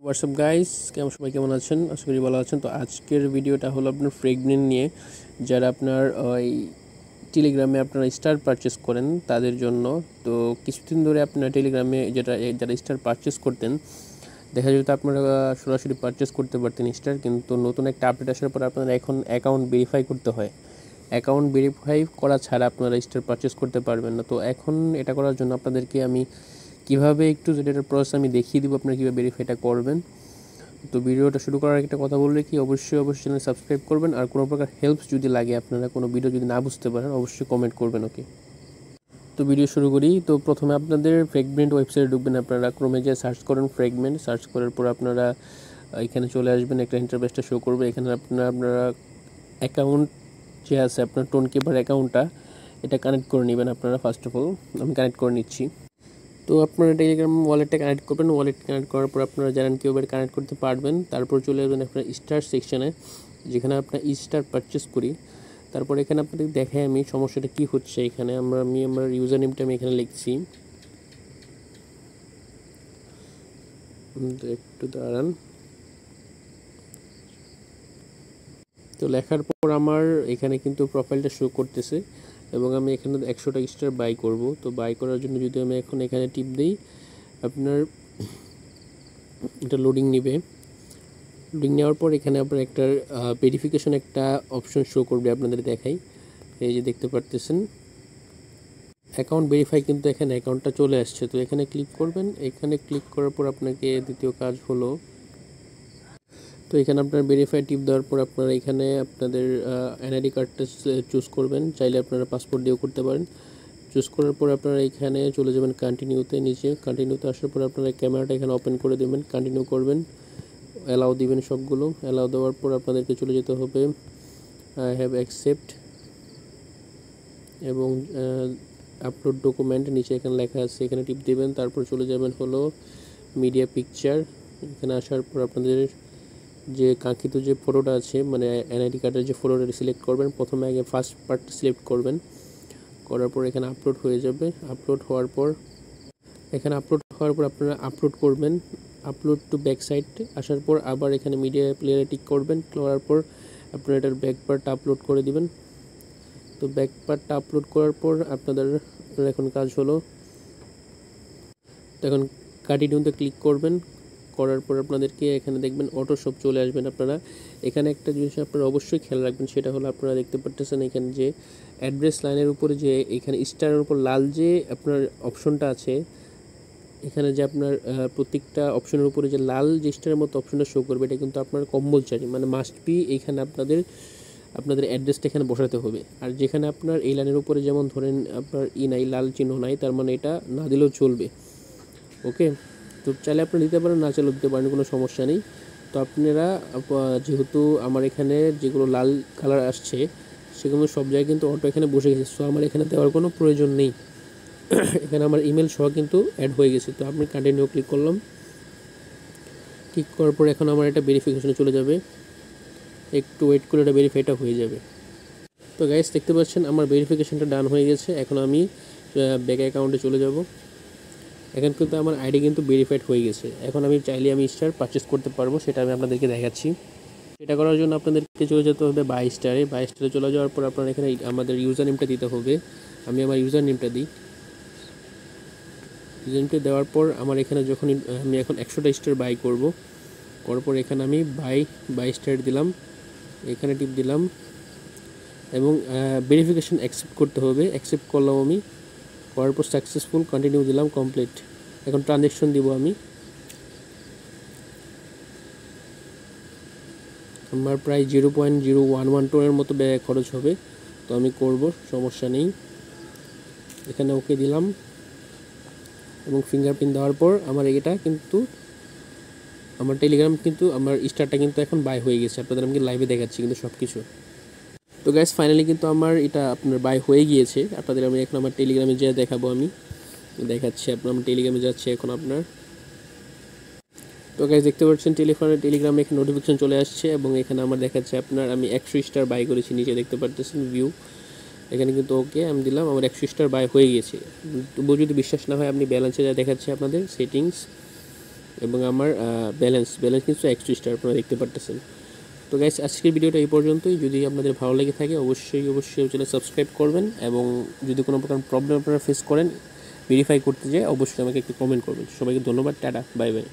WhatsApp guys, সবাই কেমন আছেন? আশা করি ভালো আছেন। তো আজকের ভিডিওটা হলো আপনার ফ্রেগনেন্ট নিয়ে। যারা আপনার ওই টেলিগ্রামে আপনারা স্টার পারচেস করেন তাদের জন্য। তো কিছুদিন ধরে আপনার টেলিগ্রামে যারা স্টার পারচেস করতেন, দেখা যেত আপনারা সরাসরি পারচেস করতে পারতেন স্টার, কিন্তু নতুন একটা আপডেট আসার পর আপনারা এখন অ্যাকাউন্ট ভেরিফাই করতে হয়। অ্যাকাউন্ট ভেরিফাই করা ছাড়া আপনারা স্টার পারচেস করতে পারবেন না। তো এখন এটা করার জন্য আপনাদেরকে আমি কীভাবে একটু যেটার প্রসেস আমি দেখিয়ে দেবো, আপনারা কীভাবে ভেরিফাইটা করবেন। তো ভিডিওটা শুরু করার একটা কথা বললে কি, অবশ্যই চ্যানেল সাবস্ক্রাইব করবেন। আর কোনো প্রকার হেল্প যদি লাগে, আপনারা কোনো ভিডিও যদি না বুঝতে পারেন, অবশ্যই কমেন্ট করবেন। ওকে, তো ভিডিও শুরু করি। তো প্রথমে আপনাদের ফ্রেগমেন্ট ওয়েবসাইটে ঢুকবেন। আপনারা ক্রোমে যে সার্চ করেন ফ্রেগমেন্ট, সার্চ করার পর আপনারা এখানে চলে আসবেন। একটা ইন্টারফেসটা শো করবে। এখানে আপনারা অ্যাকাউন্ট যে আছে আপনার টোনকিপার অ্যাকাউন্টটা, এটা কানেক্ট করে নেবেন আপনারা। ফার্স্ট অফ অল আমি কানেক্ট করে নিচ্ছি। তো আপনারা টেলিগ্রাম ওয়ালেটটা কানেক্ট করবেন। ওয়ালেট কানেক্ট করার পর আপনারা জানেন কীভাবে কানেক্ট করতে পারবেন। তারপর চলে আসবেন আপনার স্টার সেকশানে, যেখানে আপনার স্টার পারচেস করি। তারপর এখানে আপনাদের দেখাই আমি সমস্যাটা কী হচ্ছে। এখানে আমার ইউজার নেমটা আমি এখানে লিখছি, একটু দাঁড়ান। তো লেখার পর আমার এখানে কিন্তু প্রোফাইলটা শো করতেছে এবং আমি এখানে 100টা স্টার বাই করব। তো বাই করার জন্য যদি আমি এখন এখানে টিপ দিই, আপনার এটা লোডিং নেবে। লোডিং নেওয়ার পর এখানে আপনার একটা ভেরিফিকেশন একটা অপশন শো করবে, আপনাদের দেখাই। এই যে দেখতে পারতেছেন অ্যাকাউন্ট ভেরিফাই, কিন্তু এখানে অ্যাকাউন্টটা চলে আসছে। তো এখানে ক্লিক করবেন। এখানে ক্লিক করার পর আপনাকে দ্বিতীয় কাজ হলো, তো এখানে আপনার ভেরিফাই টিপ দেওয়ার পর আপনারা এখানে আপনাদের এনআইডি কার্ডটা চুজ করবেন। চাইলে আপনারা পাসপোর্ট দিয়েও করতে পারেন। চুজ করার পর আপনারা এখানে চলে যাবেন কন্টিনিউতে। নিচে কন্টিনিউতে আসার পর আপনারা ক্যামেরাটা এখানে ওপেন করে দেবেন, কন্টিনিউ করবেন, অ্যালাউ দিবেন সবগুলো। অ্যালাউ দেওয়ার পর আপনাদেরকে চলে যেতে হবে আই হ্যাভ অ্যাকসেপ্ট এবং আপলোড ডকুমেন্ট, নিচে এখানে লেখা আছে, এখানে টিপ দেবেন। তারপর চলে যাবেন হলো মিডিয়া পিকচার। এখানে আসার পর আপনাদের যে কাঙ্ক্ষিত যে ফটোটা আছে, মানে এনআইডি কার্ডের যে ফটোটা সিলেক্ট করবেন। প্রথমে আগে ফার্স্ট পার্ট সিলেক্ট করবেন, করার পর এখানে আপলোড হয়ে যাবে। আপলোড হওয়ার পর আপনারা আপলোড করবেন। আপলোড টু ব্যাক সাইড আসার পর আবার এখানে মিডিয়া প্লেয়ারে টিক করবেন। করার পর আপনারা এটার ব্যাক পার্টটা আপলোড করে দিবেন। তো ব্যাক পার্টটা আপলোড করার পর আপনাদের এখন কাজ হলো, এখন কন্টিনিউতে ক্লিক করবেন। করার পর আপনাদেরকে এখানে দেখবেন অটো শপ চলে আসবেন। আপনারা এখানে একটা জিনিস আপনারা অবশ্যই খেয়াল রাখবেন, সেটা হলো আপনারা দেখতে পাচ্ছেন এখানে যে অ্যাড্রেস লাইনের উপরে যে এখানে স্টারের উপর লাল যে আপনার অপশনটা আছে, এখানে যে আপনার প্রত্যেকটা অপশনের উপরে যে লাল যে স্টারের মতো অপশনটা শো করবে, এটা কিন্তু আপনার কম্পালসারি, মানে মাস্ট বি। এখানে আপনাদের অ্যাড্রেসটা এখানে বসাতে হবে। আর যেখানে আপনার এই লাইনের উপরে যেমন ধরেন আপনার নাই, লাল চিহ্ন নাই, তার মানে এটা না দিলেও চলবে। ওকে, তো চাইলে আপনারা দিতে পারেন, না চাইলেও দিতে পারেন, কোনো সমস্যা নেই। তো আপনারা যেহেতু আমার এখানে যেগুলো লাল কালার আসছে সেগুলো সব জায়গায় কিন্তু অটো এখানে বসে গেছে, সো আমার এখানে দেওয়ার কোনো প্রয়োজন নেই। এখানে আমার ইমেল সহ কিন্তু অ্যাড হয়ে গেছে। তো আমি কন্টিনিউ ক্লিক করলাম। ক্লিক করার পর এখন আমার এটা ভেরিফিকেশনে চলে যাবে। একটু ওয়েট করে এটা ভেরিফাইটা হয়ে যাবে। তো গাইস দেখতে পাচ্ছেন আমার ভেরিফিকেশনটা ডান হয়ে গেছে। এখন আমি ব্যাঙ্ক অ্যাকাউন্টে চলে যাব। এখন কিন্তু আমার আইডি কিন্তু ভেরিফাইড হয়ে গেছে। এখন আমি চাইলে আমি স্টার পারচেস করতে পারবো, সেটা আমি আপনাদেরকে দেখাচ্ছি। সেটা করার জন্য আপনাদেরকে চলে যেতে হবে বাই স্টারে চলে যাওয়ার পর আপনার এখানে আমাদের ইউজার নেমটা দিতে হবে। আমি আমার ইউজার নেমটা দিই। ইউজার নেমটা দেওয়ার পর আমার এখানে যখন আমি এখন 100টা স্টার বাই করব, করার পর এখানে আমি বাই স্টার দিলাম, এখানে টিপ দিলাম এবং ভেরিফিকেশন অ্যাকসেপ্ট করতে হবে। অ্যাকসেপ্ট করলাম আমি, করার পর সাকসেসফুল, কন্টিনিউ দিলাম, কমপ্লিট। এখন ট্রানজ্যাকশন দিব আমি। আমার প্রায় 0.0112 মতো ব্যয় খরচ হবে, তো আমি করব, সমস্যা নেই। এখানে ওকে দিলাম এবং ফিঙ্গারপ্রিন্ট দেওয়ার পর আমার এটা কিন্তু আমার টেলিগ্রাম কিন্তু আমার স্টারটা কিন্তু এখন বাই হয়ে গেছে। আপনাদের আমি লাইভে দেখাচ্ছি কিন্তু সব কিছু। তো গাইস ফাইনালি কিন্তু আমার এটা আপনার বাই হয়ে গিয়েছে। আপনাদের আমি এখন আমার টেলিগ্রামে যেয়ে দেখাবো, আমি দেখাচ্ছি। আপনার টেলিগ্রামে যাচ্ছে এখন আপনার। তো গাইস দেখতে পাচ্ছেন টেলিগ্রামে এখানে নোটিফিকেশন চলে আসছে এবং এখানে আমার দেখাচ্ছে আপনার আমি 100 স্টার বাই করেছি। নিচে দেখতে পাচ্ছেন ভিউ, এখানে কিন্তু ওকে আমি দিলাম, আমার 100 স্টার বাই হয়ে গেছে। তবুও যদি বিশ্বাস না হয় আপনি ব্যালেন্সে যা দেখাচ্ছে আপনাদের সেটিংস, এবং আমার ব্যালেন্স কিন্তু 100 স্টার আপনারা দেখতে পারতেছেন। তো গাইস, আজকের ভিডিওটা এই পর্যন্তই। যদি আপনাদের ভালো লেগে থাকে অবশ্যই চ্যানেল সাবস্ক্রাইব করবেন, এবং যদি কোনো প্রকার প্রবলেম আপনারা ফেস করেন ভেরিফাই করতে যায় অবশ্যই আমাকে একটু কমেন্ট করবেন। সবাইকে ধন্যবাদ, টাটা, বাই বাই।